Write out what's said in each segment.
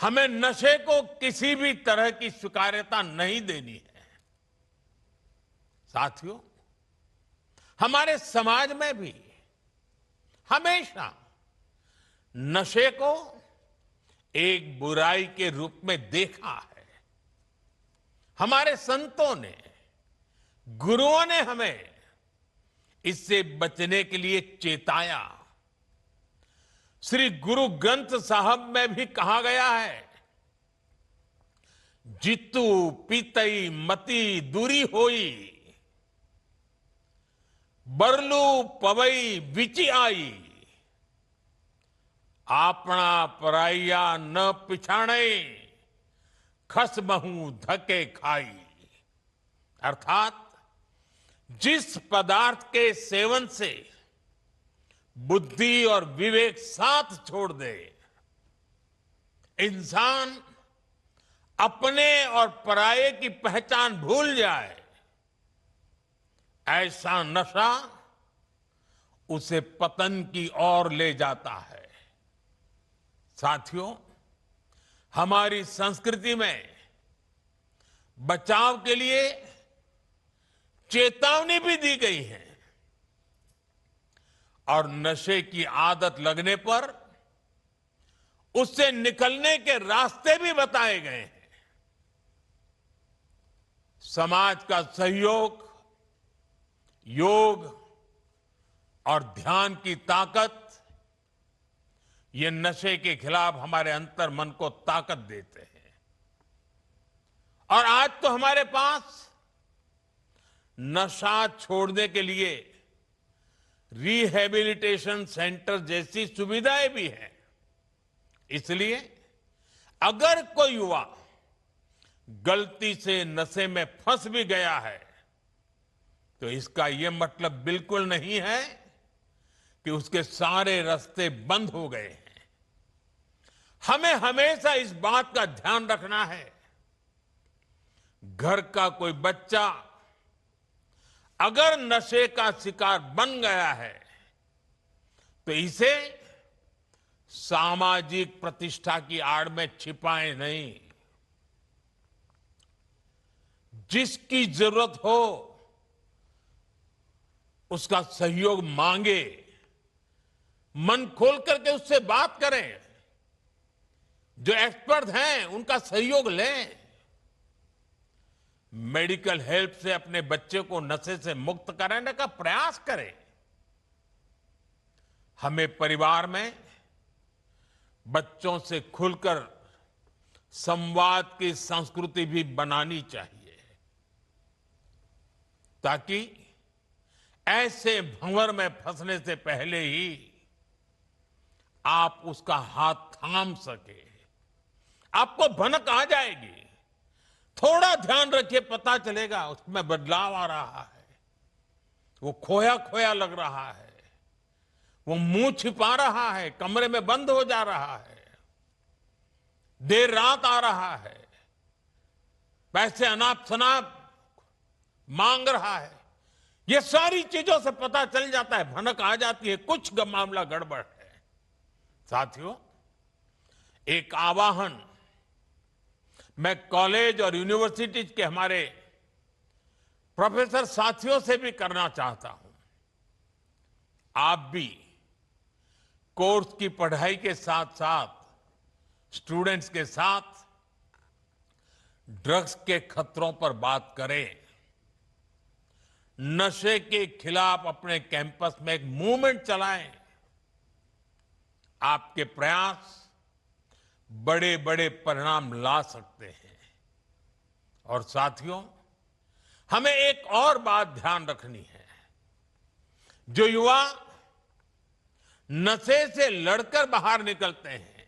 हमें नशे को किसी भी तरह की स्वीकार्यता नहीं देनी है। साथियों, हमारे समाज में भी हमेशा नशे को एक बुराई के रूप में देखा है। हमारे संतों ने, गुरुओं ने हमें इससे बचने के लिए चेताया। श्री गुरु ग्रंथ साहब में भी कहा गया है, जितु पीतई मति दूरी होई, बरलू पवई विचि आई, आपना पराइया न पिछाणे, खस महू धके खाई। अर्थात जिस पदार्थ के सेवन से बुद्धि और विवेक साथ छोड़ दे, इंसान अपने और पराये की पहचान भूल जाए, ऐसा नशा उसे पतन की ओर ले जाता है। साथियों, हमारी संस्कृति में बचाव के लिए चेतावनी भी दी गई है और नशे की आदत लगने पर उससे निकलने के रास्ते भी बताए गए हैं। समाज का सहयोग, योग और ध्यान की ताकत, ये नशे के खिलाफ हमारे अंतर मन को ताकत देते हैं। और आज तो हमारे पास नशा छोड़ने के लिए रिहैबिलिटेशन सेंटर जैसी सुविधाएं भी हैं। इसलिए अगर कोई युवा गलती से नशे में फंस भी गया है, तो इसका यह मतलब बिल्कुल नहीं है कि उसके सारे रास्ते बंद हो गए हैं। हमें हमेशा इस बात का ध्यान रखना है, घर का कोई बच्चा अगर नशे का शिकार बन गया है, तो इसे सामाजिक प्रतिष्ठा की आड़ में छिपाएं नहीं। जिसकी जरूरत हो उसका सहयोग मांगे, मन खोल करके उससे बात करें, जो एक्सपर्ट हैं उनका सहयोग लें। मेडिकल हेल्प से अपने बच्चे को नशे से मुक्त कराने का प्रयास करें। हमें परिवार में बच्चों से खुलकर संवाद की संस्कृति भी बनानी चाहिए, ताकि ऐसे भंवर में फंसने से पहले ही आप उसका हाथ थाम सके। आपको भनक आ जाएगी, थोड़ा ध्यान रखिए, पता चलेगा उसमें बदलाव आ रहा है, वो खोया खोया लग रहा है, वो मुंह छिपा रहा है, कमरे में बंद हो जा रहा है, देर रात आ रहा है, पैसे अनाप शनाप मांग रहा है। ये सारी चीजों से पता चल जाता है, भनक आ जाती है, कुछ मामला गड़बड़ है। साथियों, एक आवाहन मैं कॉलेज और यूनिवर्सिटी के हमारे प्रोफेसर साथियों से भी करना चाहता हूं। आप भी कोर्स की पढ़ाई के साथ साथ स्टूडेंट्स के साथ ड्रग्स के खतरों पर बात करें। नशे के खिलाफ अपने कैंपस में एक मूवमेंट चलाएं। आपके प्रयास बड़े बड़े परिणाम ला सकते हैं। और साथियों, हमें एक और बात ध्यान रखनी है। जो युवा नशे से लड़कर बाहर निकलते हैं,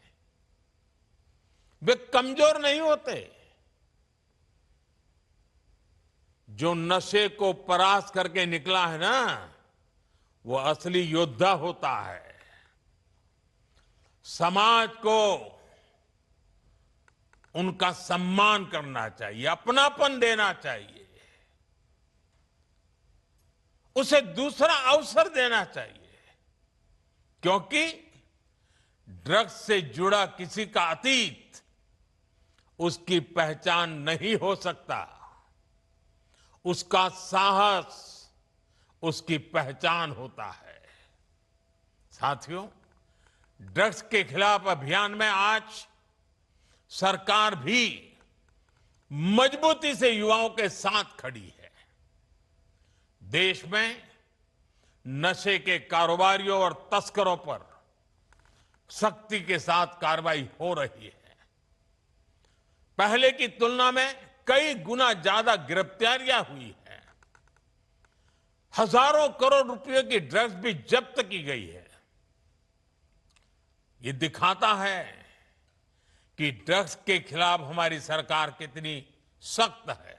वे कमजोर नहीं होते। जो नशे को परास्त करके निकला है ना, वो असली योद्धा होता है। समाज को उनका सम्मान करना चाहिए, अपनापन देना चाहिए, उसे दूसरा अवसर देना चाहिए। क्योंकि ड्रग्स से जुड़ा किसी का अतीत उसकी पहचान नहीं हो सकता। उसका साहस उसकी पहचान होता है। साथियों, ड्रग्स के खिलाफ अभियान में आज सरकार भी मजबूती से युवाओं के साथ खड़ी है। देश में नशे के कारोबारियों और तस्करों पर सख्ती के साथ कार्रवाई हो रही है। पहले की तुलना में कई गुना ज्यादा गिरफ्तारियां हुई हैं। हजारों करोड़ रुपए की ड्रग्स भी जब्त की गई है। ये दिखाता है कि ड्रग्स के खिलाफ हमारी सरकार कितनी सख्त है।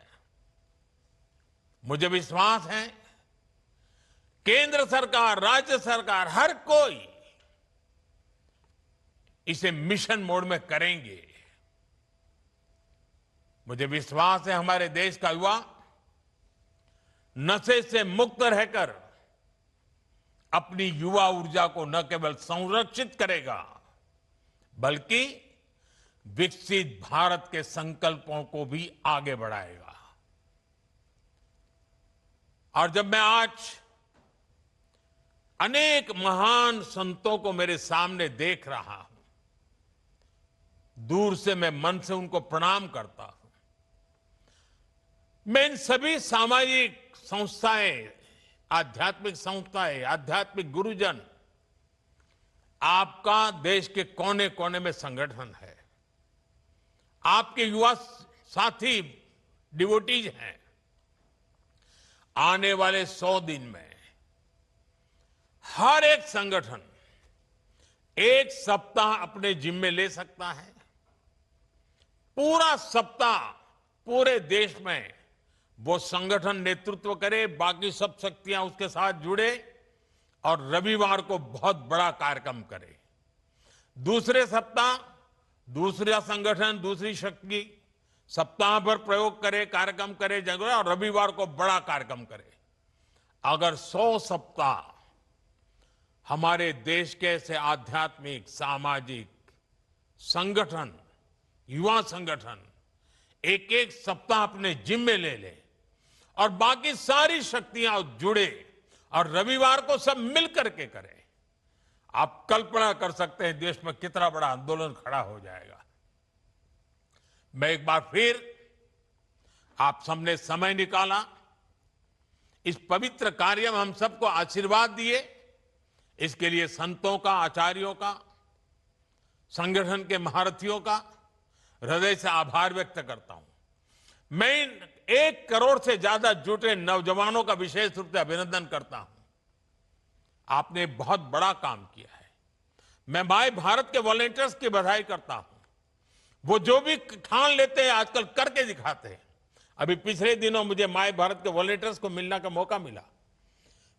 मुझे विश्वास है केंद्र सरकार, राज्य सरकार, हर कोई इसे मिशन मोड में करेंगे। मुझे विश्वास है हमारे देश का युवा नशे से मुक्त रहकर अपनी युवा ऊर्जा को न केवल संरक्षित करेगा बल्कि विकसित भारत के संकल्पों को भी आगे बढ़ाएगा। और जब मैं आज अनेक महान संतों को मेरे सामने देख रहा हूं, दूर से मैं मन से उनको प्रणाम करता हूं। मैं इन सभी सामाजिक संस्थाएं, आध्यात्मिक संस्थाएं, आध्यात्मिक गुरुजन, आपका देश के कोने कोने में संगठन है, आपके युवा साथी डिवोटीज हैं। आने वाले 100 दिन में हर एक संगठन एक सप्ताह अपने जिम्मे ले सकता है। पूरा सप्ताह पूरे देश में वो संगठन नेतृत्व करे, बाकी सब शक्तियां उसके साथ जुड़े और रविवार को बहुत बड़ा कार्यक्रम करे। दूसरे सप्ताह दूसरा संगठन, दूसरी शक्ति सप्ताह भर प्रयोग करे, कार्यक्रम करे, जगह, और रविवार को बड़ा कार्यक्रम करे। अगर 100 सप्ताह हमारे देश के ऐसे आध्यात्मिक, सामाजिक संगठन, युवा संगठन एक एक सप्ताह अपने जिम्मे ले ले और बाकी सारी शक्तियां जुड़े और रविवार को सब मिलकर के करें, आप कल्पना कर सकते हैं देश में कितना बड़ा आंदोलन खड़ा हो जाएगा। मैं एक बार फिर आप सबने समय निकाला, इस पवित्र कार्य में हम सबको आशीर्वाद दिए, इसके लिए संतों का, आचार्यों का, संगठन के महारथियों का हृदय से आभार व्यक्त करता हूं। मैं इन 1 करोड़ से ज्यादा जुटे नौजवानों का विशेष रूप से अभिनंदन करता हूं। आपने बहुत बड़ा काम किया है। मैं माय भारत के वॉलंटियर्स की बधाई करता हूं। वो जो भी ठान लेते हैं आजकल करके दिखाते हैं। अभी पिछले दिनों मुझे माय भारत के वॉलंटियर्स को मिलने का मौका मिला।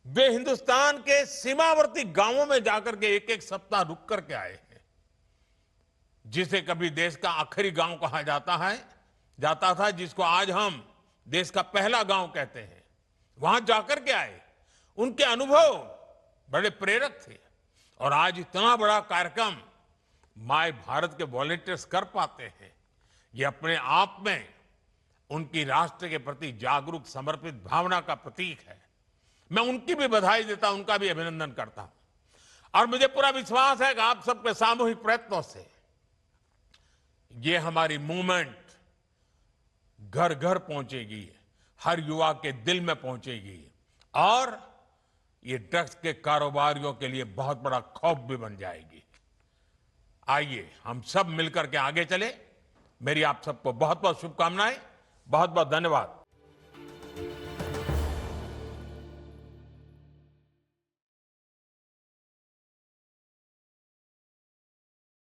वे हिंदुस्तान के सीमावर्ती गांवों में जाकर के एक एक सप्ताह रुक करके आए हैं। जिसे कभी देश का आखिरी गांव कहा जाता था, जिसको आज हम देश का पहला गांव कहते हैं, वहां जाकर के आए। उनके अनुभव बड़े प्रेरक थे और आज इतना बड़ा कार्यक्रम माय भारत के वॉलंटियर्स कर पाते हैं, ये अपने आप में उनकी राष्ट्र के प्रति जागरूक, समर्पित भावना का प्रतीक है। मैं उनकी भी बधाई देता हूं, उनका भी अभिनंदन करता हूं। और मुझे पूरा विश्वास है कि आप सबके सामूहिक प्रयत्नों से ये हमारी मूवमेंट घर घर पहुंचेगी, हर युवा के दिल में पहुंचेगी और ये ड्रग्स के कारोबारियों के लिए बहुत बड़ा खौफ भी बन जाएगी। आइए हम सब मिलकर के आगे चले। मेरी आप सबको बहुत बहुत शुभकामनाएं, बहुत बहुत धन्यवाद।